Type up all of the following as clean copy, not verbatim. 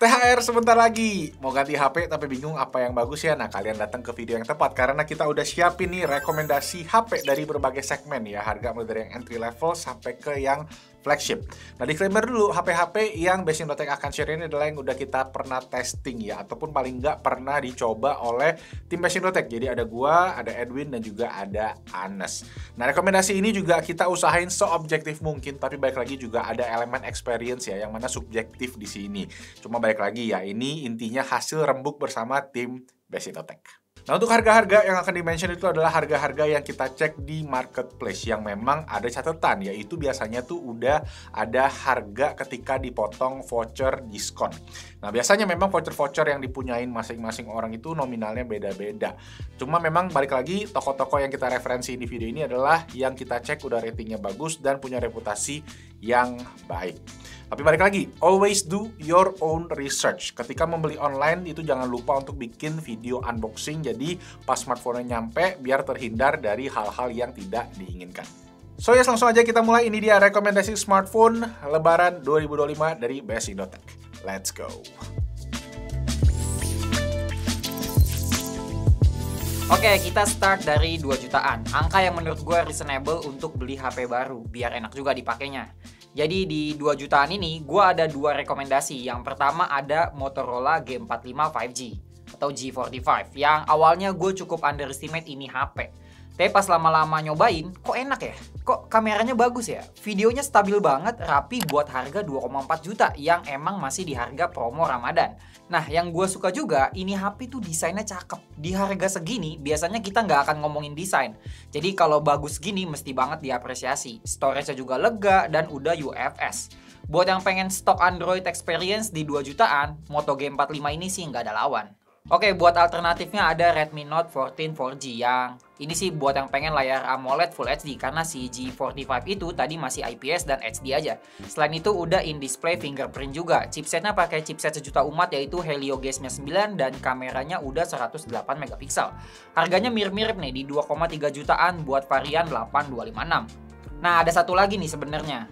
THR sebentar lagi. Mau ganti HP tapi bingung apa yang bagus ya? Nah, kalian datang ke video yang tepat karena kita udah siapin nih rekomendasi HP dari berbagai segmen ya. Harga mulai dari yang entry level sampai ke yang flagship. Nah, disclaimer dulu, HP-HP yang Best Indotech akan share ini adalah yang udah kita pernah testing ya, ataupun paling nggak pernah dicoba oleh tim Best Indotech. Jadi ada gua, ada Edwin, dan juga ada Anes. Nah, rekomendasi ini juga kita usahain seobjektif mungkin, tapi balik lagi juga ada elemen experience ya, yang mana subjektif di sini. Cuma balik lagi ya, ini intinya hasil rembuk bersama tim Best Indotech. Nah, untuk harga-harga yang akan di-mention itu adalah harga-harga yang kita cek di marketplace yang memang ada catatan, yaitu biasanya tuh udah ada harga ketika dipotong voucher diskon. Nah, biasanya memang voucher-voucher yang dipunyain masing-masing orang itu nominalnya beda-beda. Cuma memang balik lagi, toko-toko yang kita referensi di video ini adalah yang kita cek udah ratingnya bagus dan punya reputasi yang baik. Tapi balik lagi, always do your own research. Ketika membeli online itu jangan lupa untuk bikin video unboxing, jadi pas smartphone-nya nyampe biar terhindar dari hal-hal yang tidak diinginkan. So yes, langsung aja kita mulai. Ini dia rekomendasi smartphone Lebaran 2025 dari Best Indotech. Let's go. Oke, kita start dari 2 jutaan. Angka yang menurut gue reasonable untuk beli HP baru, biar enak juga dipakainya. Jadi di 2 jutaan ini, gue ada 2 rekomendasi. Yang pertama ada Motorola G45 5G atau G45, yang awalnya gue cukup underestimate ini HP. Tapi pas lama-lama nyobain, kok enak ya? Kok kameranya bagus ya? Videonya stabil banget, rapi buat harga 2,4 juta yang emang masih di harga promo Ramadan. Nah, yang gue suka juga, ini HP tuh desainnya cakep. Di harga segini, biasanya kita nggak akan ngomongin desain. Jadi kalau bagus gini, mesti banget diapresiasi. Storage-nya juga lega dan udah UFS. Buat yang pengen stok Android experience di 2 jutaan, Moto G45 ini sih nggak ada lawan. Oke, buat alternatifnya ada Redmi Note 14 4G yang ini sih buat yang pengen layar AMOLED Full HD karena si G45 itu tadi masih IPS dan HD aja. Selain itu udah in-display fingerprint juga. Chipsetnya pakai chipset sejuta umat yaitu Helio G99 dan kameranya udah 108 megapiksel. Harganya mirip-mirip nih di 2,3 jutaan buat varian 8256. Nah, ada satu lagi nih sebenarnya.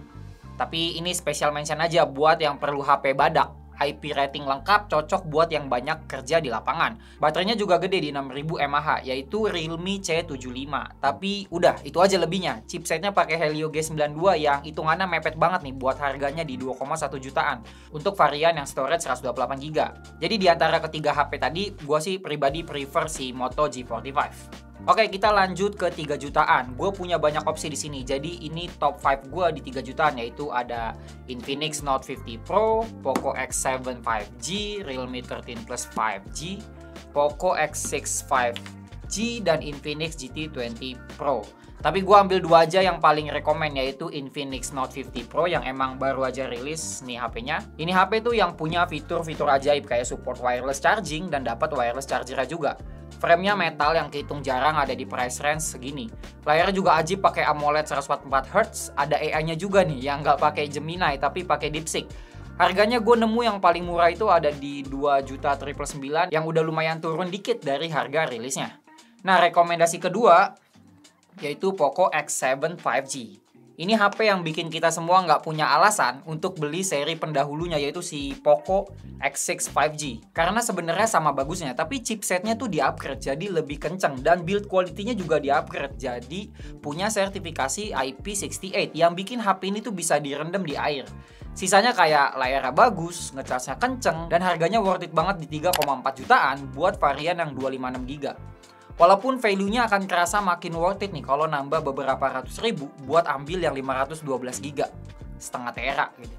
Tapi ini special mention aja buat yang perlu HP badak. IP rating lengkap, cocok buat yang banyak kerja di lapangan. Baterainya juga gede di 6000 mAh, yaitu Realme C75. Tapi udah, itu aja lebihnya. Chipsetnya pakai Helio G92 yang hitungannya mepet banget nih buat harganya di 2,1 jutaan. Untuk varian yang storage 128GB. Jadi di antara ketiga HP tadi, gua sih pribadi prefer si Moto G45. Oke, kita lanjut ke 3 jutaan. Gue punya banyak opsi di sini. Jadi ini top 5 gue di 3 jutaan, yaitu ada Infinix Note 50 Pro, Poco X7 5G, Realme 13 Plus 5G, Poco X6 5G, dan Infinix GT20 Pro. Tapi gue ambil 2 aja yang paling rekomen, yaitu Infinix Note 50 Pro yang emang baru aja rilis nih HP-nya. Ini HP tuh yang punya fitur-fitur ajaib kayak support wireless charging dan dapat wireless charger juga. Frame-nya metal yang kehitung jarang ada di price range segini. Layarnya juga ajib pakai AMOLED 144Hz. Ada AI-nya juga nih yang nggak pakai Gemini tapi pakai DeepSeek. Harganya gue nemu yang paling murah itu ada di 2.999.000 yang udah lumayan turun dikit dari harga rilisnya. Nah, rekomendasi kedua yaitu Poco X7 5G. Ini HP yang bikin kita semua nggak punya alasan untuk beli seri pendahulunya yaitu si Poco X6 5G. Karena sebenarnya sama bagusnya, tapi chipsetnya tuh di-upgrade jadi lebih kenceng dan build quality-nya juga di-upgrade jadi punya sertifikasi IP68 yang bikin HP ini tuh bisa direndam di air. Sisanya kayak layarnya bagus, ngecasnya kenceng, dan harganya worth it banget di 3,4 jutaan buat varian yang 256GB. Walaupun value-nya akan kerasa makin worth it nih kalau nambah beberapa ratus ribu buat ambil yang 512GB. Setengah tera gitu.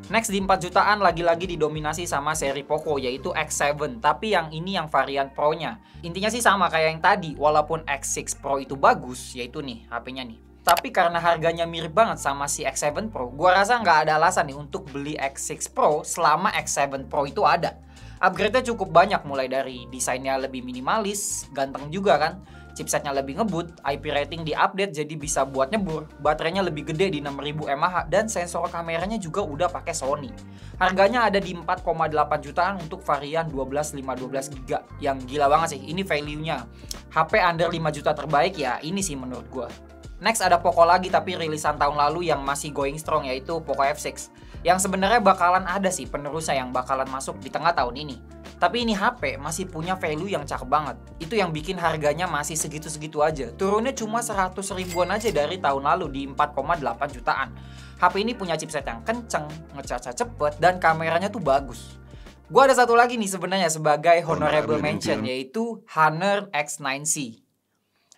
Next di 4 jutaan lagi-lagi didominasi sama seri Poco yaitu X7. Tapi yang ini yang varian Pro-nya. Intinya sih sama kayak yang tadi. Walaupun X6 Pro itu bagus, yaitu nih HP-nya nih. Tapi karena harganya mirip banget sama si X7 Pro, gua rasa nggak ada alasan nih untuk beli X6 Pro selama X7 Pro itu ada. Upgrade-nya cukup banyak, mulai dari desainnya lebih minimalis, ganteng juga kan, chipsetnya lebih ngebut, IP rating di-update jadi bisa buat nyebur, baterainya lebih gede di 6000 mAh, dan sensor kameranya juga udah pakai Sony. Harganya ada di 4,8 jutaan untuk varian 12/512GB, yang gila banget sih, ini value-nya. HP under 5 juta terbaik ya, ini sih menurut gua. Next ada Poco lagi tapi rilisan tahun lalu yang masih going strong yaitu Poco F6. yang sebenarnya bakalan ada sih penerusnya yang bakalan masuk di tengah tahun ini. Tapi ini HP masih punya value yang cakep banget. Itu yang bikin harganya masih segitu-segitu aja. Turunnya cuma 100 ribuan aja dari tahun lalu di 4,8 jutaan. HP ini punya chipset yang kenceng, ngecas cepet, dan kameranya tuh bagus. Gua ada satu lagi nih sebenarnya sebagai honorable mention, yaitu Honor X9C.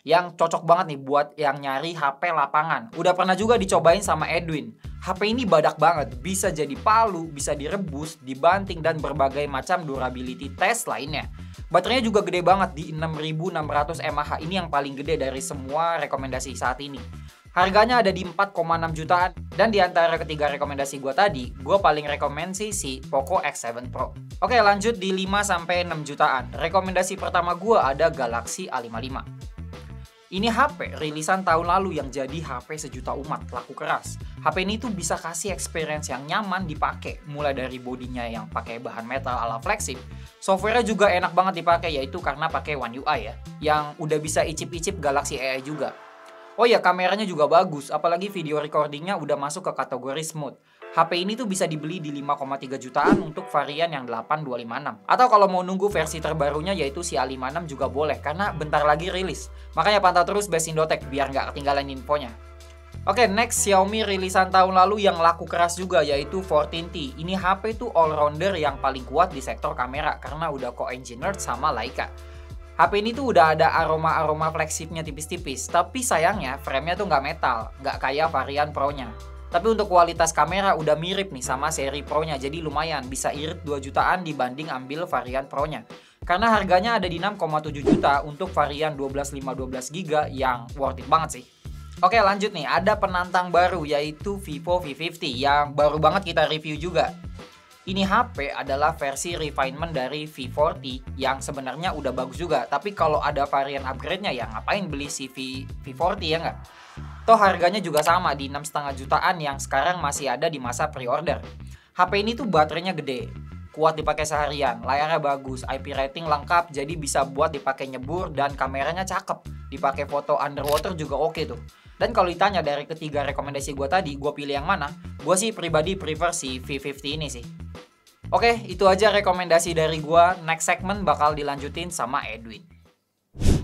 Yang cocok banget nih buat yang nyari HP lapangan. Udah pernah juga dicobain sama Edwin. HP ini badak banget, bisa jadi palu, bisa direbus, dibanting, dan berbagai macam durability test lainnya. Baterainya juga gede banget di 6600 mAh, ini yang paling gede dari semua rekomendasi saat ini. Harganya ada di 4,6 jutaan, dan di antara ketiga rekomendasi gue tadi, gue paling rekomend si Poco X7 Pro. Oke, lanjut di 5-6 jutaan. Rekomendasi pertama gue ada Galaxy A55. Ini HP rilisan tahun lalu yang jadi HP sejuta umat, laku keras. HP ini tuh bisa kasih experience yang nyaman dipakai, mulai dari bodinya yang pakai bahan metal ala flagship. Softwarenya juga enak banget dipakai, yaitu karena pakai One UI ya, yang udah bisa icip-icip Galaxy AI juga. Oh ya, kameranya juga bagus, apalagi video recordingnya udah masuk ke kategori smooth. HP ini tuh bisa dibeli di 5,3 jutaan untuk varian yang 8256. Atau kalau mau nunggu versi terbarunya yaitu si A56 juga boleh, karena bentar lagi rilis. Makanya pantau terus Best Indotech biar nggak ketinggalan infonya. Oke, next Xiaomi rilisan tahun lalu yang laku keras juga yaitu 14T. Ini HP tuh all-rounder yang paling kuat di sektor kamera karena udah co-engineered sama Leica. HP ini tuh udah ada aroma-aroma flagshipnya tipis-tipis, tapi sayangnya framenya tuh nggak metal, nggak kayak varian Pro-nya. Tapi untuk kualitas kamera udah mirip nih sama seri Pro-nya, jadi lumayan bisa irit 2 jutaan dibanding ambil varian Pro-nya. Karena harganya ada di 6,7 juta untuk varian 12/5/12GB yang worth it banget sih. Oke, lanjut nih, ada penantang baru yaitu Vivo V50 yang baru banget kita review juga. Ini HP adalah versi refinement dari V40 yang sebenarnya udah bagus juga, tapi kalau ada varian upgrade-nya ya ngapain beli si V40 ya nggak? Toh harganya juga sama di 6,5 jutaan yang sekarang masih ada di masa pre-order. HP ini tuh baterainya gede, kuat dipakai seharian, layarnya bagus, IP rating lengkap, jadi bisa buat dipakai nyebur dan kameranya cakep. Dipakai foto underwater juga oke tuh. Dan kalau ditanya dari ketiga rekomendasi gue tadi, gue pilih yang mana? Gue sih pribadi prefer si V50 ini sih. Oke, itu aja rekomendasi dari gue. Next segment bakal dilanjutin sama Edwin.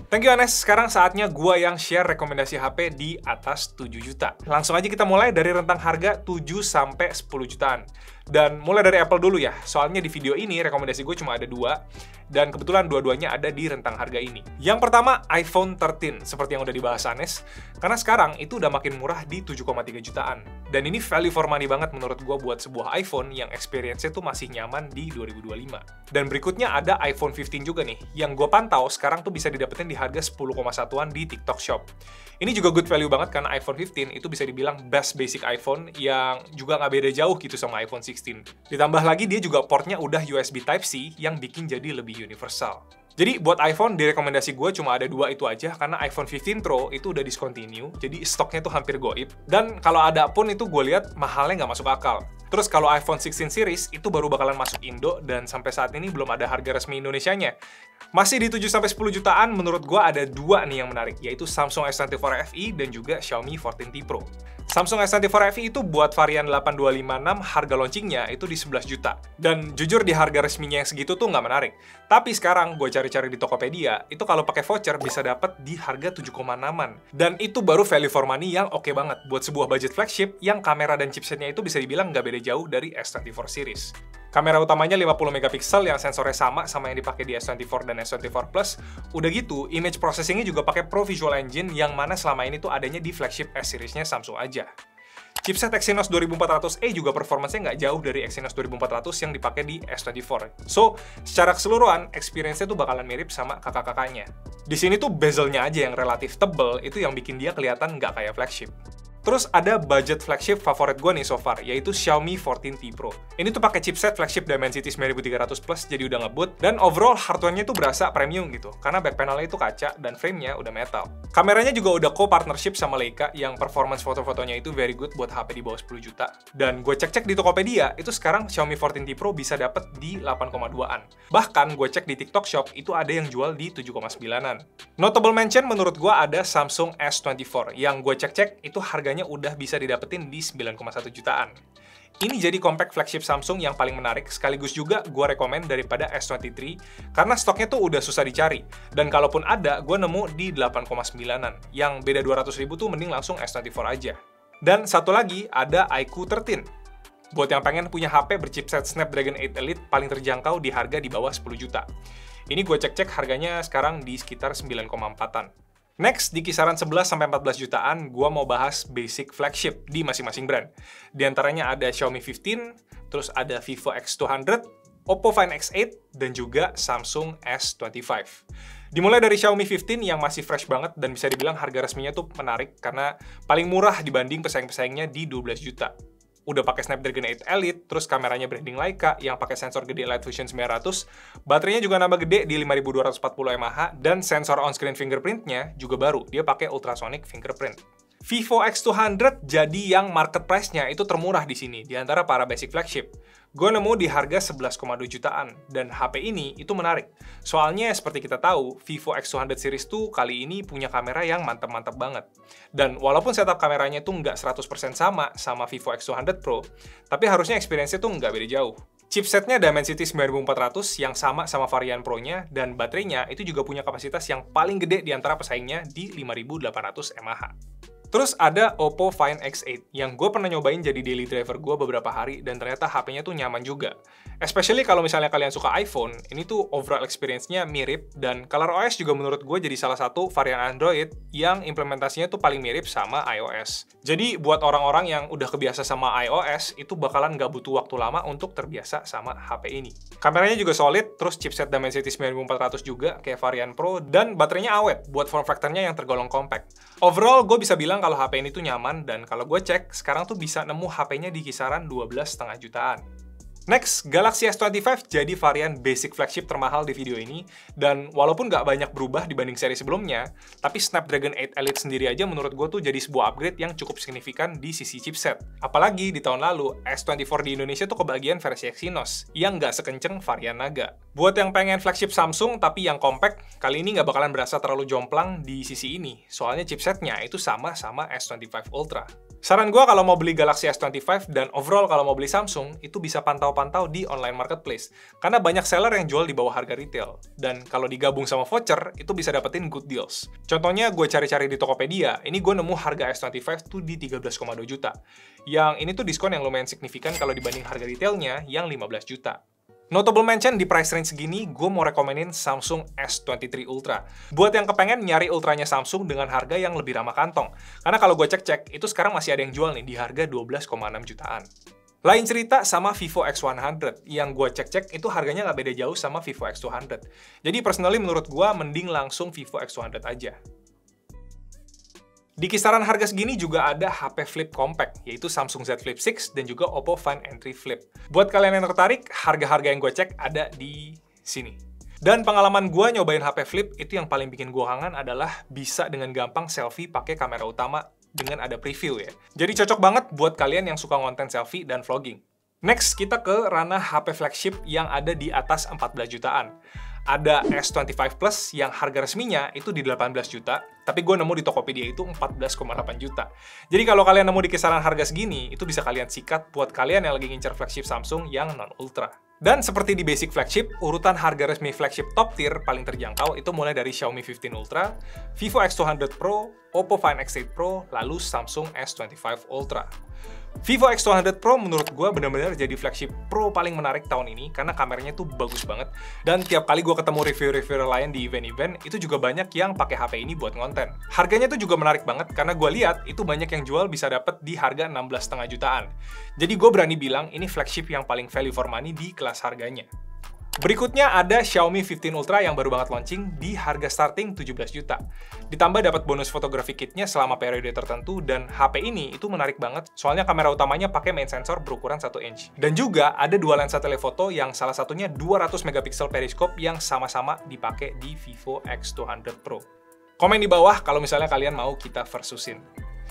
Thank you Anes, sekarang saatnya gua yang share rekomendasi HP di atas 7 juta. Langsung aja kita mulai dari rentang harga 7 sampai 10 jutaan. Dan mulai dari Apple dulu ya, soalnya di video ini rekomendasi gue cuma ada 2, dan kebetulan dua-duanya ada di rentang harga ini. Yang pertama, iPhone 13, seperti yang udah dibahas Anes, karena sekarang itu udah makin murah di 7,3 jutaan. Dan ini value for money banget menurut gue buat sebuah iPhone yang experience-nya tuh masih nyaman di 2025. Dan berikutnya ada iPhone 15 juga nih, yang gue pantau sekarang tuh bisa didapetin di harga 10,1-an di TikTok Shop. Ini juga good value banget karena iPhone 15 itu bisa dibilang best basic iPhone yang juga nggak beda jauh gitu sama iPhone 16. Ditambah lagi dia juga portnya udah USB Type-C yang bikin jadi lebih universal. Jadi buat iPhone, di rekomendasi gue cuma ada 2 itu aja, karena iPhone 15 Pro itu udah discontinue, jadi stoknya tuh hampir goib. Dan kalau ada pun itu gue lihat mahalnya nggak masuk akal. Terus kalau iPhone 16 series itu baru bakalan masuk Indo, dan sampai saat ini belum ada harga resmi Indonesianya. Masih di 7-10 jutaan, menurut gue ada 2 nih yang menarik, yaitu Samsung S24 FE dan juga Xiaomi 14T Pro. Samsung S24 FE itu buat varian 8256 harga launchingnya itu di 11 juta. Dan jujur di harga resminya yang segitu tuh nggak menarik. Tapi sekarang gue cari-cari di Tokopedia, itu kalau pakai voucher bisa dapat di harga 7,6-an. Dan itu baru value for money yang oke banget buat sebuah budget flagship yang kamera dan chipsetnya itu bisa dibilang nggak beda jauh dari S24 series. Kamera utamanya 50 megapiksel yang sensornya sama yang dipakai di S24 dan S24 Plus. Udah gitu, image processingnya juga pakai Pro Visual Engine yang mana selama ini tuh adanya di flagship S-Series-nya Samsung aja. Chipset Exynos 2400E juga performanya nggak jauh dari Exynos 2400 yang dipakai di S24. So, secara keseluruhan, experience-nya tuh bakalan mirip sama kakak-kakaknya. Di sini tuh bezelnya aja yang relatif tebel, itu yang bikin dia kelihatan nggak kayak flagship. Terus ada budget flagship favorit gue nih so far, yaitu Xiaomi 14T Pro. Ini tuh pakai chipset flagship Dimensity 9300 Plus, jadi udah ngebut, dan overall hardware-nya tuh berasa premium gitu, karena back panel-nya itu kaca, dan frame-nya udah metal. Kameranya juga udah co-partnership sama Leica, yang performance foto-fotonya itu very good buat HP di bawah 10 juta. Dan gue cek-cek di Tokopedia, itu sekarang Xiaomi 14T Pro bisa dapet di 8,2-an. Bahkan gue cek di TikTok Shop, itu ada yang jual di 7,9-an. Notable mention menurut gue ada Samsung S24, yang gue cek-cek itu harganya udah bisa didapetin di 9,1 jutaan. Ini jadi compact flagship Samsung yang paling menarik, sekaligus juga gue rekomen daripada S23, karena stoknya tuh udah susah dicari. Dan kalaupun ada, gue nemu di 8,9-an, yang beda 200 ribu tuh mending langsung S24 aja. Dan satu lagi, ada iQOO 13. Buat yang pengen punya HP berchipset Snapdragon 8 Elite paling terjangkau di harga di bawah 10 juta. Ini gue cek-cek harganya sekarang di sekitar 9,4-an. Next, di kisaran 11-14 jutaan, gua mau bahas basic flagship di masing-masing brand. Di antaranya ada Xiaomi 15, terus ada Vivo X200, Oppo Find X8, dan juga Samsung S25. Dimulai dari Xiaomi 15 yang masih fresh banget dan bisa dibilang harga resminya tuh menarik karena paling murah dibanding pesaing-pesaingnya di 12 juta. Udah pakai Snapdragon 8 Elite, terus kameranya branding Leica yang pakai sensor gede Light Fusion 900, baterainya juga nambah gede di 5240 mAh, dan sensor on-screen fingerprint-nya juga baru, dia pakai ultrasonic fingerprint. Vivo X200 jadi yang market price-nya itu termurah di sini, di antara para basic flagship. Gue nemu di harga 11,2 jutaan, dan HP ini itu menarik. Soalnya seperti kita tahu, Vivo X200 series tuh kali ini punya kamera yang mantep-mantep banget. Dan walaupun setup kameranya tuh nggak 100% sama Vivo X200 Pro, tapi harusnya experience-nya tuh nggak beda jauh. Chipsetnya Dimensity 9400 yang sama varian Pro-nya, dan baterainya itu juga punya kapasitas yang paling gede di antara pesaingnya di 5800 mAh. Terus ada Oppo Find X8 yang gue pernah nyobain jadi daily driver gue beberapa hari dan ternyata HP-nya tuh nyaman juga. Especially kalau misalnya kalian suka iPhone, ini tuh overall experience-nya mirip dan ColorOS juga menurut gue jadi salah satu varian Android yang implementasinya tuh paling mirip sama iOS. Jadi buat orang-orang yang udah kebiasa sama iOS, itu bakalan nggak butuh waktu lama untuk terbiasa sama HP ini. Kameranya juga solid, terus chipset Dimensity 9400 juga kayak varian Pro, dan baterainya awet buat form factor-nya yang tergolong compact. Overall, gue bisa bilang kalau HP ini tuh nyaman, dan kalau gue cek, sekarang tuh bisa nemu HP-nya di kisaran 12,5 jutaan. Next, Galaxy S25 jadi varian basic flagship termahal di video ini, dan walaupun nggak banyak berubah dibanding seri sebelumnya, tapi Snapdragon 8 Elite sendiri aja menurut gue tuh jadi sebuah upgrade yang cukup signifikan di sisi chipset. Apalagi di tahun lalu, S24 di Indonesia tuh kebagian versi Exynos, yang nggak sekenceng varian Naga. Buat yang pengen flagship Samsung tapi yang compact, kali ini nggak bakalan berasa terlalu jomplang di sisi ini, soalnya chipsetnya itu sama S25 Ultra. Saran gue kalau mau beli Galaxy S25 dan overall kalau mau beli Samsung, itu bisa pantau-pantau di online marketplace. Karena banyak seller yang jual di bawah harga retail. Dan kalau digabung sama voucher, itu bisa dapetin good deals. Contohnya gue cari-cari di Tokopedia, ini gue nemu harga S25 tuh di 13,2 juta. Yang ini tuh diskon yang lumayan signifikan kalau dibanding harga retailnya yang 15 juta. Notable mention di price range segini, gue mau rekomenin Samsung S23 Ultra. Buat yang kepengen nyari ultranya Samsung dengan harga yang lebih ramah kantong. Karena kalau gue cek-cek, itu sekarang masih ada yang jual nih di harga 12,6 jutaan. Lain cerita sama Vivo X100, yang gue cek-cek itu harganya nggak beda jauh sama Vivo X200. Jadi personally menurut gue mending langsung Vivo X100 aja. Di kisaran harga segini juga ada HP flip compact, yaitu Samsung Z Flip 6 dan juga Oppo Find N3 Flip. Buat kalian yang tertarik, harga-harga yang gue cek ada di sini. Dan pengalaman gue nyobain HP flip, itu yang paling bikin gue kangen adalah bisa dengan gampang selfie pakai kamera utama dengan ada preview ya. Jadi cocok banget buat kalian yang suka konten selfie dan vlogging. Next, kita ke ranah HP flagship yang ada di atas 14 jutaan. Ada S25 Plus yang harga resminya itu di 18 juta, tapi gue nemu di Tokopedia itu 14,8 juta. Jadi kalau kalian nemu di kisaran harga segini, itu bisa kalian sikat buat kalian yang lagi ngincer flagship Samsung yang non-ultra. Dan seperti di basic flagship, urutan harga resmi flagship top tier paling terjangkau itu mulai dari Xiaomi 15 Ultra, Vivo X200 Pro, Oppo Find X8 Pro, lalu Samsung S25 Ultra. Vivo X200 Pro menurut gue benar-benar jadi flagship Pro paling menarik tahun ini karena kameranya tuh bagus banget. Dan tiap kali gue ketemu reviewer-reviewer lain di event-event, itu juga banyak yang pakai HP ini buat ngonten. Harganya tuh juga menarik banget karena gue lihat itu banyak yang jual bisa dapet di harga 16,5 jutaan. Jadi gue berani bilang ini flagship yang paling value for money di kelas harganya. Berikutnya ada Xiaomi 15 Ultra yang baru banget launching di harga starting 17 juta. Ditambah dapat bonus fotografi kitnya selama periode tertentu, dan HP ini itu menarik banget soalnya kamera utamanya pakai main sensor berukuran 1 inch. Dan juga ada dua lensa telefoto yang salah satunya 200 megapiksel periskop yang sama-sama dipakai di Vivo X200 Pro. Komen di bawah kalau misalnya kalian mau kita versusin.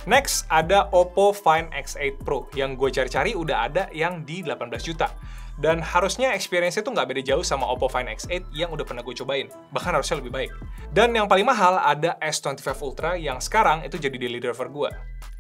Next, ada Oppo Find X8 Pro yang gue cari-cari udah ada yang di 18 juta. Dan harusnya experience-nya tuh nggak beda jauh sama Oppo Find X8 yang udah pernah gue cobain. Bahkan harusnya lebih baik. Dan yang paling mahal ada S25 Ultra yang sekarang itu jadi daily driver gue.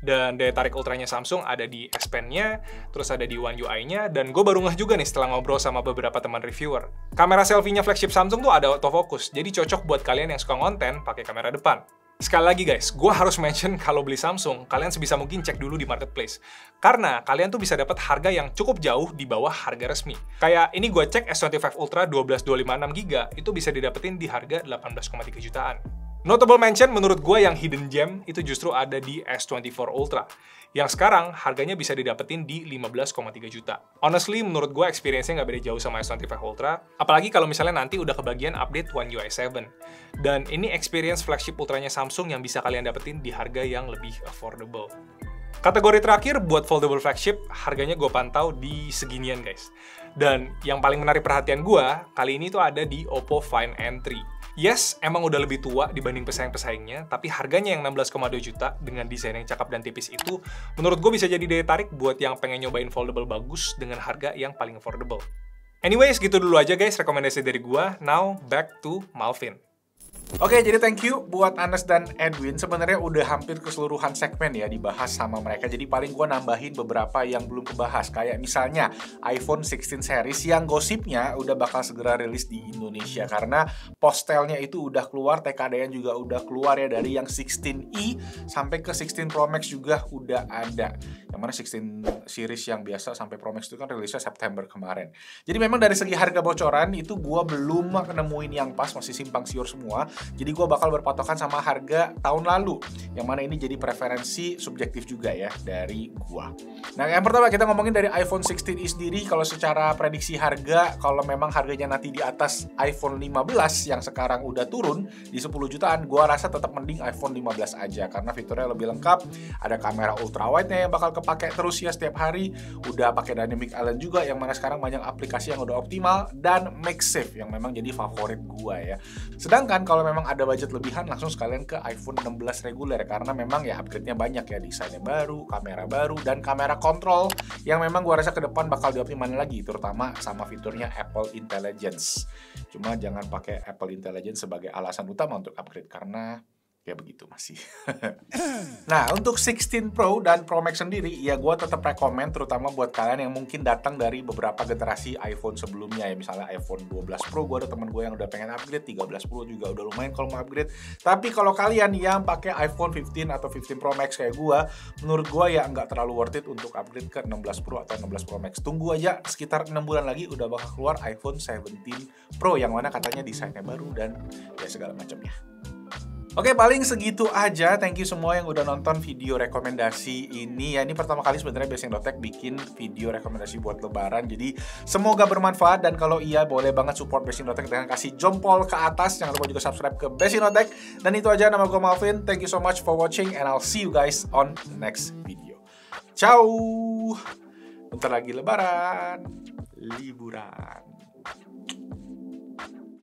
Dan daya tarik ultranya Samsung ada di S Pen-nya, terus ada di One UI-nya, dan gue baru ngeh juga nih setelah ngobrol sama beberapa teman reviewer. Kamera selfie-nya flagship Samsung tuh ada autofocus, jadi cocok buat kalian yang suka ngonten pakai kamera depan. Sekali lagi guys, gue harus mention kalau beli Samsung, kalian sebisa mungkin cek dulu di marketplace. Karena kalian tuh bisa dapat harga yang cukup jauh di bawah harga resmi. Kayak ini gue cek S25 Ultra 12256GB, itu bisa didapetin di harga 18,3 jutaan. Notable mention menurut gue yang hidden gem itu justru ada di S24 Ultra, yang sekarang harganya bisa didapetin di 15,3 juta. Honestly, menurut gue experience-nya nggak beda jauh sama S25 Ultra, apalagi kalau misalnya nanti udah kebagian update One UI 7. Dan ini experience flagship ultranya Samsung yang bisa kalian dapetin di harga yang lebih affordable. Kategori terakhir buat foldable flagship, harganya gue pantau di seginian guys. Dan yang paling menarik perhatian gue, kali ini tuh ada di Oppo Find N3. Yes, emang udah lebih tua dibanding pesaing-pesaingnya, tapi harganya yang 16,2 juta dengan desain yang cakep dan tipis itu, menurut gue bisa jadi daya tarik buat yang pengen nyobain foldable bagus dengan harga yang paling affordable. Anyways, gitu dulu aja guys rekomendasi dari gue. Now, back to Malvin. Oke, jadi thank you buat Anes dan Edwin. Sebenarnya udah hampir keseluruhan segmen ya dibahas sama mereka. Jadi paling gue nambahin beberapa yang belum kebahas. Kayak misalnya iPhone 16 series yang gosipnya udah bakal segera rilis di Indonesia. Karena postelnya itu udah keluar, TKDN juga udah keluar ya. Dari yang 16i sampai ke 16 Pro Max juga udah ada. Yang mana 16 series yang biasa sampai Pro Max itu kan rilisnya September kemarin. Jadi memang dari segi harga bocoran itu gue belum nemuin yang pas, masih simpang siur semua. Jadi gue bakal berpatokan sama harga tahun lalu, yang mana ini jadi preferensi subjektif juga ya dari gue. Nah, yang pertama kita ngomongin dari iPhone 16i sendiri. Kalau secara prediksi harga, kalau memang harganya nanti di atas iPhone 15 yang sekarang udah turun di 10 jutaan, gue rasa tetap mending iPhone 15 aja karena fiturnya lebih lengkap. Ada kamera ultra wide-nya yang bakal kepake terus ya setiap hari. Udah pakai Dynamic Island juga, yang mana sekarang banyak aplikasi yang udah optimal, dan MagSafe yang memang jadi favorit gue ya. Sedangkan kalau memang ada budget lebihan, langsung sekalian ke iPhone 16 reguler karena memang ya upgrade-nya banyak ya, desainnya baru, kamera baru, dan kamera kontrol yang memang gua rasa ke depan bakal dioptimalin lagi, terutama sama fiturnya Apple Intelligence. Cuma jangan pakai Apple Intelligence sebagai alasan utama untuk upgrade karena ya begitu masih. Nah, untuk 16 Pro dan Pro Max sendiri, ya gue tetap rekomen terutama buat kalian yang mungkin datang dari beberapa generasi iPhone sebelumnya ya. Misalnya iPhone 12 Pro, gue ada temen gue yang udah pengen upgrade, 13 Pro juga udah lumayan kalau mau upgrade. Tapi kalau kalian yang pakai iPhone 15 atau 15 Pro Max kayak gue, menurut gue ya nggak terlalu worth it untuk upgrade ke 16 Pro atau 16 Pro Max. Tunggu aja sekitar 6 bulan lagi udah bakal keluar iPhone 17 Pro yang mana katanya desainnya baru dan ya segala macamnya. Oke, paling segitu aja. Thank you semua yang udah nonton video rekomendasi ini ya. Ini pertama kali sebenarnya Basic.Tech bikin video rekomendasi buat lebaran. Jadi semoga bermanfaat, dan kalau iya boleh banget support Basic.Tech dengan kasih jempol ke atas. Jangan lupa juga subscribe ke Basic.Tech. Dan itu aja, nama gue Malvin. Thank you so much for watching and I'll see you guys on next video. Ciao. Bentar lagi lebaran, liburan.